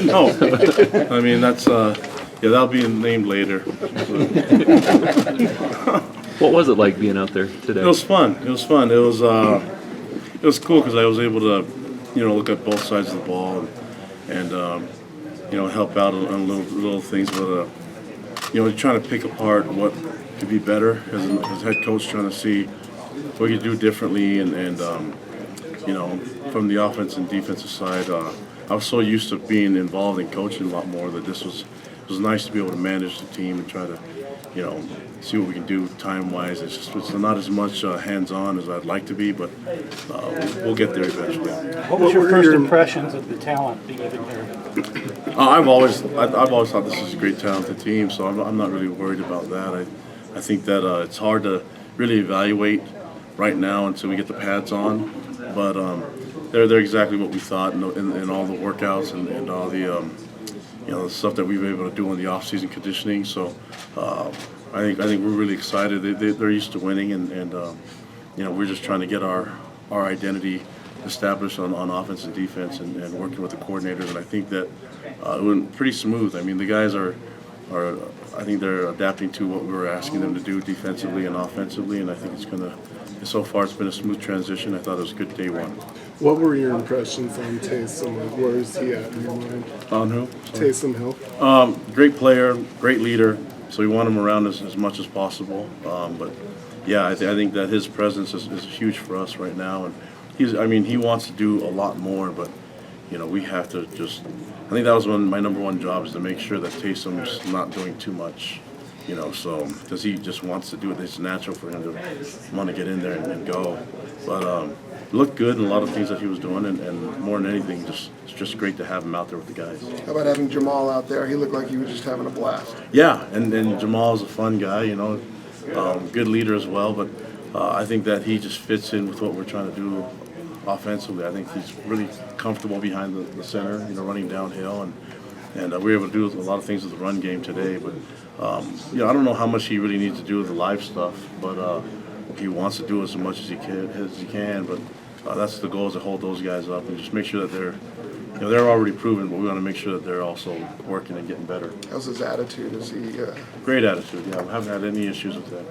No, I mean, that's, yeah, that'll be named later. What was it like being out there today? It was fun. It was fun. It was cool because I was able to, look at both sides of the ball and help out on little things. But trying to pick apart what could be better as head coach, trying to see what you could do differently, and from the offense and defensive side, I was so used to being involved in coaching a lot more that it was nice to be able to manage the team and try to, see what we can do time-wise. It's not as much hands-on as I'd like to be, but we'll get there eventually. What was your first impressions of the talent being even there? I've always thought this is a great, talented team, so I'm not really worried about that. I think that it's hard to really evaluate right now until we get the pads on, but they're exactly what we thought in all the workouts and all the the stuff that we've been able to do in the off-season conditioning. So I think we're really excited. They're used to winning, and we're just trying to get our identity established on offense and defense, and working with the coordinators. And I think that it went pretty smooth. I mean, the guys are I think they're adapting to what we were asking them to do defensively and offensively, and I think so far it's been a smooth transition. I thought it was a good day one. What were your impressions on Taysom? Like, where is he at in your mind? On who? Taysom Hill. Great player, great leader. So we want him around us as much as possible. But yeah, I think that his presence is huge for us right now, and he wants to do a lot more, but we have to just. I think that was my number one job, is to make sure that Taysom's not doing too much. So because he just wants to do it. It's natural for him to want to get in there and go. But it looked good in a lot of things that he was doing, and more than anything, it's just great to have him out there with the guys. How about having Jamal out there? He looked like he was just having a blast. Yeah, and Jamal is a fun guy, good leader as well. But I think that he just fits in with what we're trying to do offensively. I think he's really comfortable behind the center, running downhill, and we were able to do a lot of things with the run game today. But I don't know how much he really needs to do with the live stuff, but he wants to do as much as he can. But that's the goal, is to hold those guys up and just make sure that they're already proven, but we want to make sure that they're also working and getting better. How's his attitude? Is he? Great attitude. Yeah, we haven't had any issues with that.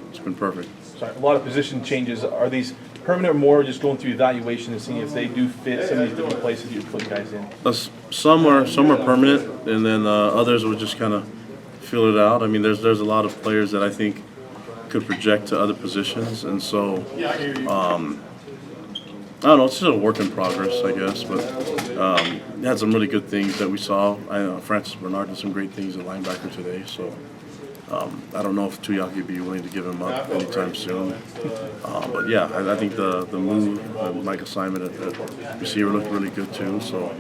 It's been perfect. Sorry, a lot of position changes. Are these permanent, or more just going through evaluation and seeing if they do fit some of these different places you're putting guys in? Some are permanent, and then others will just kind of feel it out. I mean, there's a lot of players that I think could project to other positions, and so I don't know. It's still a work in progress, I guess, but had some really good things that we saw. I know Francis Bernard did some great things at linebacker today, so I don't know if Tuyaki would be willing to give him up anytime soon. But yeah, I think the move, Michael Simon at receiver looked really good too. So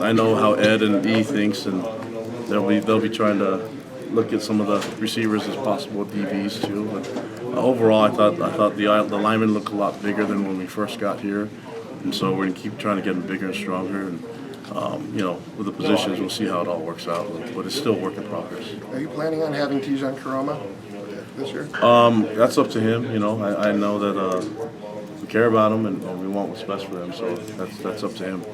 I know how Ed and E thinks, and they'll be trying to look at some of the receivers as possible DBs too. But overall, I thought the linemen look a lot bigger than when we first got here, and so we're gonna keep trying to get them bigger and stronger. And with the positions, we'll see how it all works out. But it's still a work in progress. Are you planning on having Tijan Karoma this year? That's up to him. I know that we care about him and we want what's best for him. So that's up to him.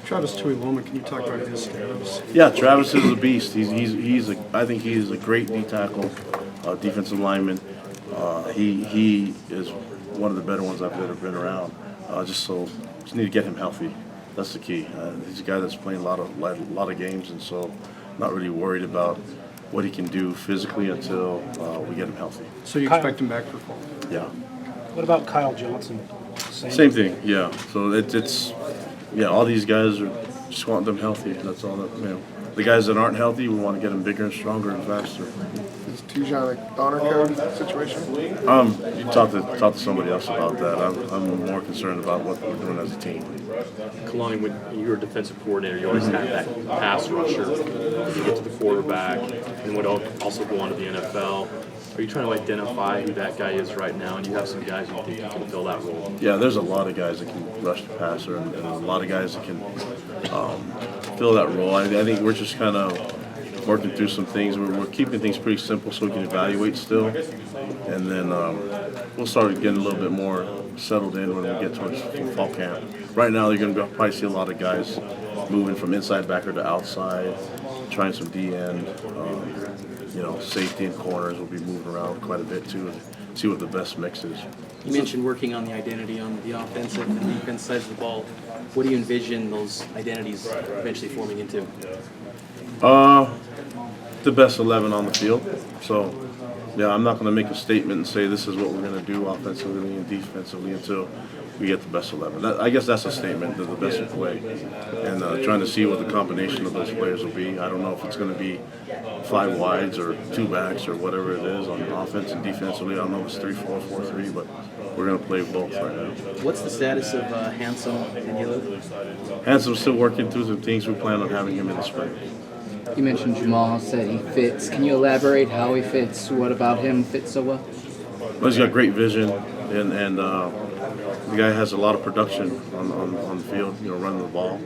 Travis Tuiloma, can you talk about his status? Yeah, Travis is a beast. I think he's a great D tackle, defensive lineman. He is one of the better ones I've ever been around. Just need to get him healthy. That's the key. He's a guy that's playing a lot of games, and so not really worried about what he can do physically until we get him healthy. So you expect him back for fall? Yeah. What about Kyle Johnson? Same thing. Yeah. So it's all these guys just want them healthy. That's all that. The guys that aren't healthy, we want to get them bigger and stronger and faster. Is Tijan an honor code situation? You talk to somebody else about that. I'm more concerned about what we're doing as a team. Kalani, when you're a defensive coordinator, you always have that pass rusher. You get to the quarterback, and would also go on to the NFL. Are you trying to identify who that guy is right now, and you have some guys you think you can fill that role? Yeah, there's a lot of guys that can rush the passer, and a lot of guys that can fill that role. I think we're just kind of working through some things. We're keeping things pretty simple so we can evaluate still, and then we'll start getting a little bit more settled in when we get towards fall camp. Right now, you're going to probably see a lot of guys moving from inside backer to outside, trying some D end. Safety and corners will be moving around quite a bit too, and see what the best mix is. You mentioned working on the identity on the offensive and defense sides of the ball. What do you envision those identities eventually forming into? The best 11 on the field. So, yeah, I'm not going to make a statement and say this is what we're going to do offensively and defensively until we get the best 11. I guess that's a statement, that the best will play. And trying to see what the combination of those players will be. I don't know if it's going to be 5 wides or 2 backs or whatever it is on offense and defensively. I don't know if it's 3-4, 4-3, but we're going to play both right now. What's the status of Handsome and Yellow? Handsome's still working through some things. We plan on having him in the spring. You mentioned Jamal said he fits. Can you elaborate how he fits? What about him fits so well? Well, he's got great vision, and the guy has a lot of production on the field, running the ball.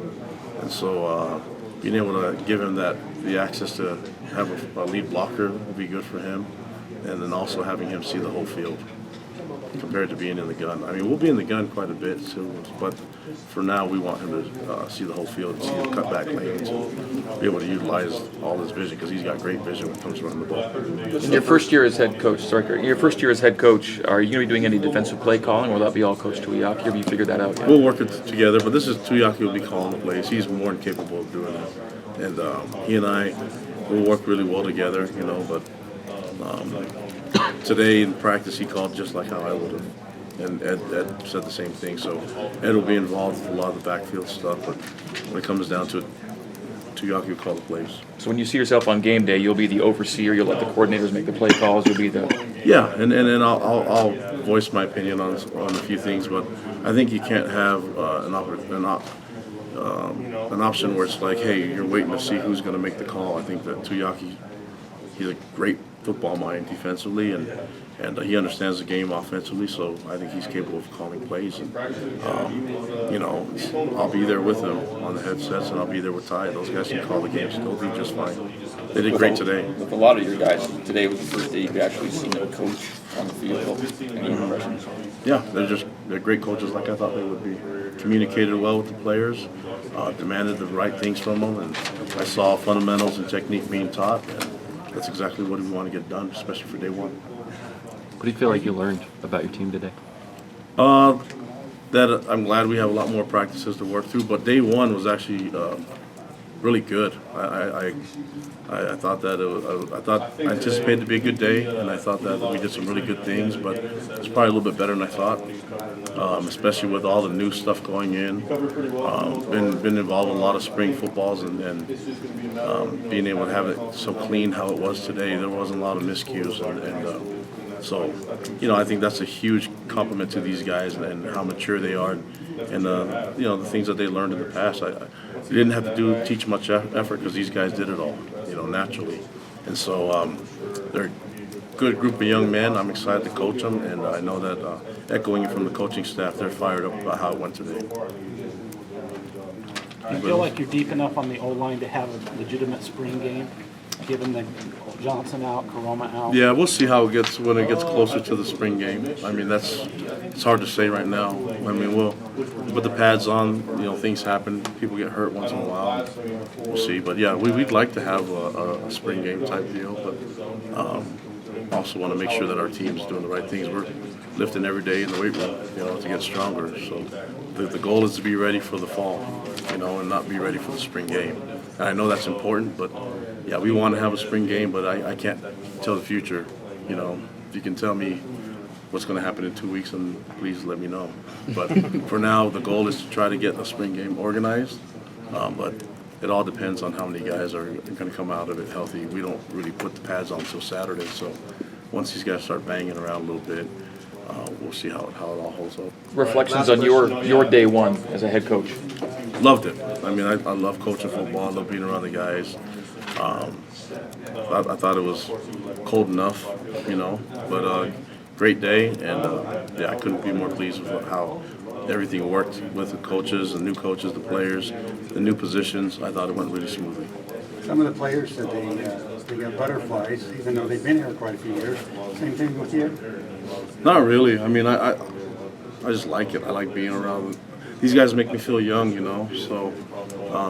And so being able to give him the access to have a lead blocker would be good for him. And then also having him see the whole field compared to being in the gun. I mean, we'll be in the gun quite a bit too, but for now we want him to see the whole field, see the cutback lanes, and be able to utilize all his vision because he's got great vision when it comes to running the ball. In your first year as head coach, are you going to be doing any defensive play calling, or will that be all Coach Tuiaki? Have you figured that out yet? We'll work it together, but this is Tuiaki will be calling the plays. He's more than capable of doing that, and he and I will work really well together, but. Today in practice, he called just like how I would have, and Ed said the same thing. So Ed will be involved with a lot of the backfield stuff, but when it comes down to it, Tuiaki will call the plays. So when you see yourself on game day, you'll be the overseer. You'll let the coordinators make the play calls. You'll be the and I'll voice my opinion on a few things, but I think you can't have an option where it's like, hey, you're waiting to see who's going to make the call. I think that Tuiaki, he's a great football mind defensively, and he understands the game offensively, so I think he's capable of calling plays. And I'll be there with him on the headsets, and I'll be there with Ty. Those guys can call the games. They'll be just fine. They did great today. With a lot of your guys, today was the first day you've actually seen them coach on the field. Any impressions? Yeah, they're great coaches like I thought they would be. Communicated well with the players, demanded the right things from them, and I saw fundamentals and technique being taught. And that's exactly what we want to get done, especially for day one. What do you feel like you learned about your team today? That I'm glad we have a lot more practices to work through, but day one was actually really good. I thought that I anticipated to be a good day, and I thought that we did some really good things, but it's probably a little bit better than I thought, especially with all the new stuff going in. Been involved in a lot of spring footballs, and being able to have it so clean how it was today. There wasn't a lot of miscues, and so I think that's a huge compliment to these guys and how mature they are, and the things that they learned in the past. They didn't have to teach much effort because these guys did it all, naturally. And so they're a good group of young men. I'm excited to coach them, and I know that echoing it from the coaching staff, they're fired up about how it went today. Do you feel like you're deep enough on the O-line to have a legitimate spring game, given the Johnson out, Karoma out? Yeah, we'll see how it gets when it gets closer to the spring game. I mean, it's hard to say right now. I mean, we'll put the pads on. Things happen. People get hurt once in a while. We'll see. But yeah, we'd like to have a spring game type deal, but also want to make sure that our team's doing the right things. We're lifting every day in the weight room, to get stronger. So the goal is to be ready for the fall, and not be ready for the spring game. And I know that's important, but yeah, we want to have a spring game, but I can't tell the future. If you can tell me what's going to happen in 2 weeks, and please let me know. But for now, the goal is to try to get a spring game organized. But it all depends on how many guys are going to come out of it healthy. We don't really put the pads on until Saturday, so once these guys start banging around a little bit, we'll see how it all holds up. Reflections on your day one as a head coach. Loved it. I mean, I love coaching football. I love being around the guys. I thought it was cold enough, but great day, and I couldn't be more pleased with how everything worked with the coaches, the new coaches, the players, the new positions. I thought it went really smoothly. Some of the players said they got butterflies, even though they've been here quite a few years. Same thing with you? Not really. I mean, I just like it. I like being around them. These guys make me feel young, you know. So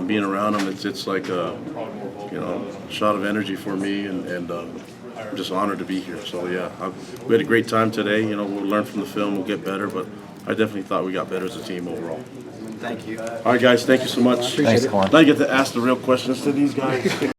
being around them, it's like a shot of energy for me, and I'm just honored to be here. So yeah, we had a great time today. You know, we'll learn from the film, we'll get better, but I definitely thought we got better as a team overall. Thank you. All right, guys, thank you so much. Thanks, Kalani. Now you get to ask the real questions to these guys.